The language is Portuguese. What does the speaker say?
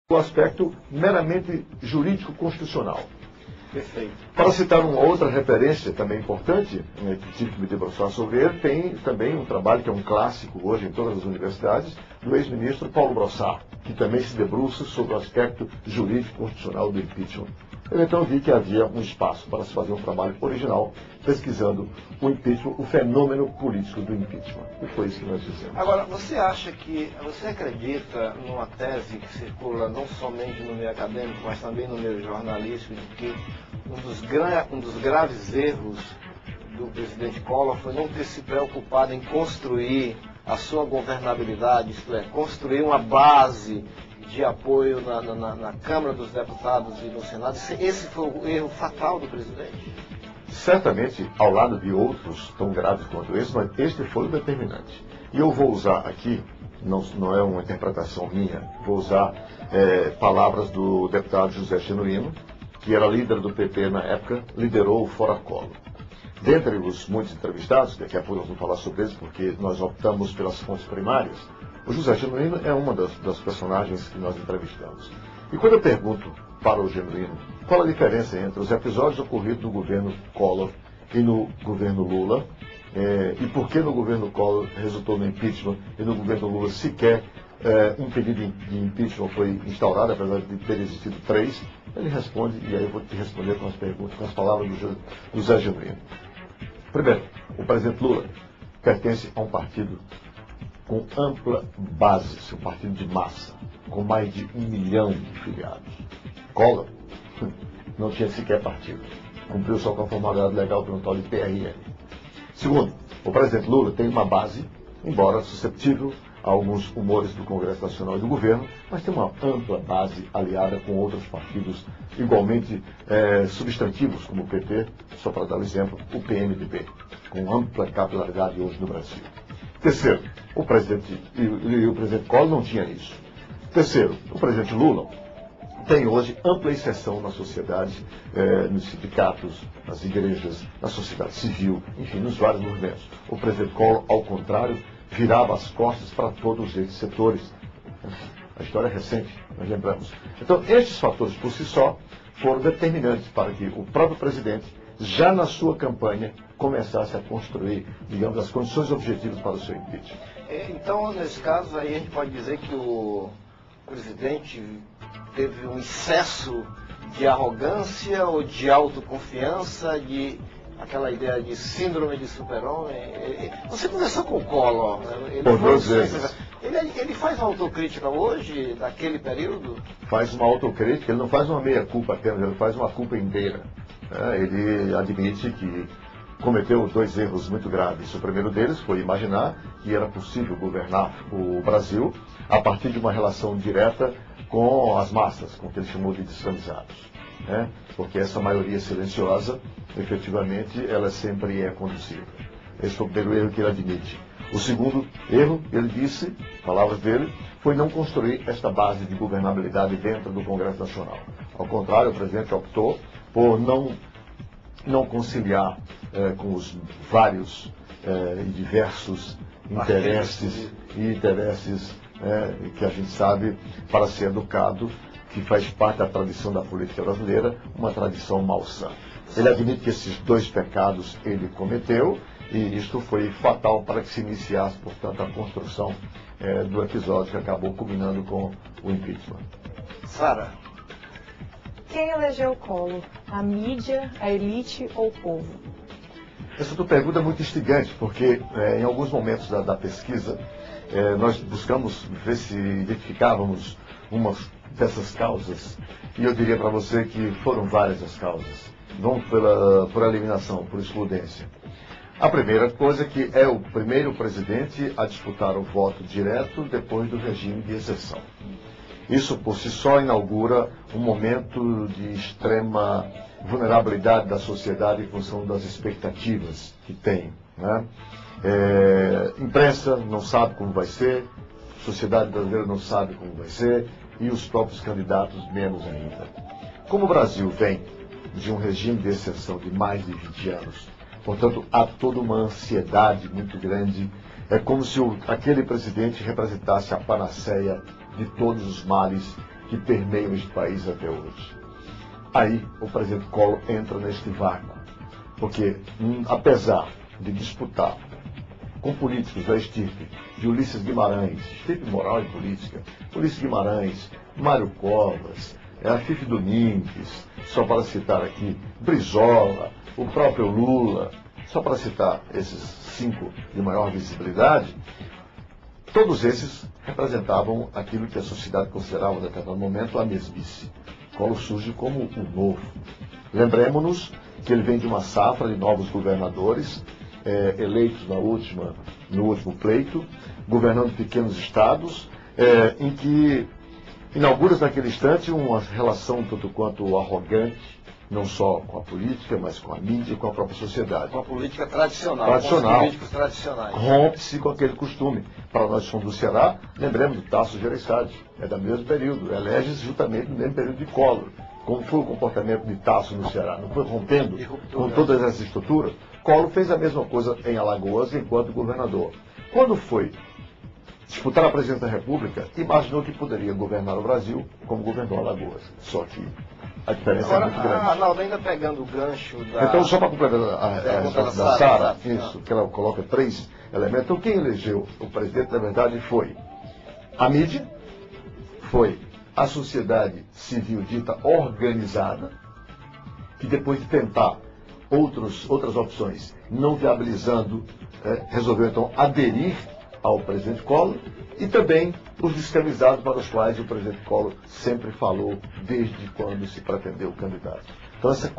o aspecto meramente jurídico-constitucional. Perfeito. Para citar uma outra referência também importante, que tive que me debruçar sobre ele, tem também um trabalho que é um clássico hoje em todas as universidades, do ex-ministro Paulo Brossard, que também se debruça sobre o aspecto jurídico-constitucional do impeachment. Eu então vi que havia um espaço para se fazer um trabalho original, pesquisando o impeachment, o fenômeno político do impeachment. E foi isso que nós fizemos. Agora, você acredita numa tese que circula não somente no meio acadêmico, mas também no meio jornalístico, de que um dos graves erros do presidente Collor foi não ter se preocupado em construir a sua governabilidade, isto é, construir uma base de apoio na Câmara dos Deputados e no Senado? Esse foi o erro fatal do presidente? Certamente, ao lado de outros tão graves quanto esse, mas este foi o determinante. E eu vou usar aqui, não é uma interpretação minha, vou usar palavras do deputado José Genuíno, que era líder do PP na época, liderou o Fora Collor. Dentre os muitos entrevistados, daqui a pouco nós vamos falar sobre eles, porque nós optamos pelas fontes primárias, o José Genuíno é uma das personagens que nós entrevistamos. E quando eu pergunto para o Genuíno qual a diferença entre os episódios ocorridos no governo Collor e no governo Lula, e por que no governo Collor resultou no impeachment e no governo Lula sequer um pedido de impeachment foi instaurado, apesar de ter existido 3, ele responde, e aí eu vou te responder com as perguntas, com as palavras do José Genuíno. Primeiro, o presidente Lula pertence a um partido com ampla base, um partido de massa, com mais de 1 milhão de filiados. Collor não tinha sequer partido, cumpriu só com a formalidade legal pelo tal de PRL. Segundo, o presidente Lula tem uma base, embora susceptível a alguns humores do Congresso Nacional e do governo, mas tem uma ampla base aliada com outros partidos igualmente substantivos, como o PT, só para dar um exemplo, o PMDB, com ampla capilaridade hoje no Brasil. Terceiro, o presidente Collor não tinha isso. Terceiro, o presidente Lula tem hoje ampla inserção na sociedade, nos sindicatos, nas igrejas, na sociedade civil, enfim, nos vários movimentos. O presidente Collor, ao contrário, virava as costas para todos esses setores. A história é recente, nós lembramos. Então, estes fatores por si só foram determinantes para que o próprio presidente, já na sua campanha, começasse a construir, digamos, as condições objetivas para o seu impeachment. Então, nesse caso, aí a gente pode dizer que o presidente teve um excesso de arrogância ou de autoconfiança, de aquela ideia de síndrome de super-homem. Você conversou com o Collor, né? Por 2 vezes. Ele faz uma autocrítica hoje, daquele período? Faz uma autocrítica, ele não faz uma meia-culpa apenas, ele faz uma culpa inteira. Ele admite que cometeu 2 erros muito graves. O primeiro deles foi imaginar que era possível governar o Brasil a partir de uma relação direta com as massas, com o que ele chamou de descamisados. Porque essa maioria silenciosa, efetivamente, ela sempre é conduzível. Esse foi o primeiro erro que ele admite. O segundo erro, ele disse, palavras dele, foi não construir esta base de governabilidade dentro do Congresso Nacional. Ao contrário, o presidente optou por não conciliar com os vários e diversos interesses que a gente sabe, para ser educado, que faz parte da tradição da política brasileira, uma tradição malsã. Ele admite que esses 2 pecados ele cometeu, e isto foi fatal para que se iniciasse, portanto, a construção do episódio que acabou culminando com o impeachment. Sara. Quem elegeu o Collor? A mídia, a elite ou o povo? Essa tua pergunta é muito instigante, porque em alguns momentos da pesquisa nós buscamos ver se identificávamos uma dessas causas, e eu diria para você que foram várias as causas. Vamos por eliminação, por excludência. A primeira coisa é que é o primeiro presidente a disputar o voto direto depois do regime de exceção. Isso por si só inaugura um momento de extrema vulnerabilidade da sociedade em função das expectativas que tem. Imprensa não sabe como vai ser, sociedade brasileira não sabe como vai ser, e os próprios candidatos menos ainda. Como o Brasil vem de um regime de exceção de mais de 20 anos, portanto, há toda uma ansiedade muito grande. É como se aquele presidente representasse a panaceia de todos os males que permeiam este país até hoje. Aí o presidente Collor entra neste vácuo, porque apesar de disputar com políticos da estirpe de Ulisses Guimarães, estirpe moral e política, Ulisses Guimarães, Mário Covas, Fife Domingues, só para citar aqui, Brizola, o próprio Lula, só para citar esses 5 de maior visibilidade, todos esses representavam aquilo que a sociedade considerava, em determinado momento, a mesmice. Collor surge como o novo. Lembremos-nos que ele vem de uma safra de novos governadores, eleitos no último pleito, governando pequenos estados, em que inaugura naquele instante uma relação tanto quanto arrogante, não só com a política, mas com a mídia e com a própria sociedade. Com a política tradicional. Com os políticos tradicionais. Rompe-se com aquele costume. Para nós que somos do Ceará, lembremos de Tasso Gereissati, é do mesmo período, elege-se justamente no mesmo período de Collor. Como foi o comportamento de Tasso no Ceará? Não foi rompendo com todas essas estruturas? Collor fez a mesma coisa em Alagoas enquanto governador. Quando foi disputar a presidência da República, imaginou que poderia governar o Brasil como governou Alagoas. Só que a diferença é muito grande. Arnaldo, ainda pegando o gancho da... Então, só para completar a resposta da Sara, isso, que ela coloca 3 elementos. Então, quem elegeu o presidente, na verdade, foi a mídia, foi a sociedade civil dita organizada, que depois de tentar outras opções, não viabilizando, resolveu então aderir ao presidente Collor, e também os descamisados para os quais o presidente Collor sempre falou desde quando se pretendeu candidato. Então, essa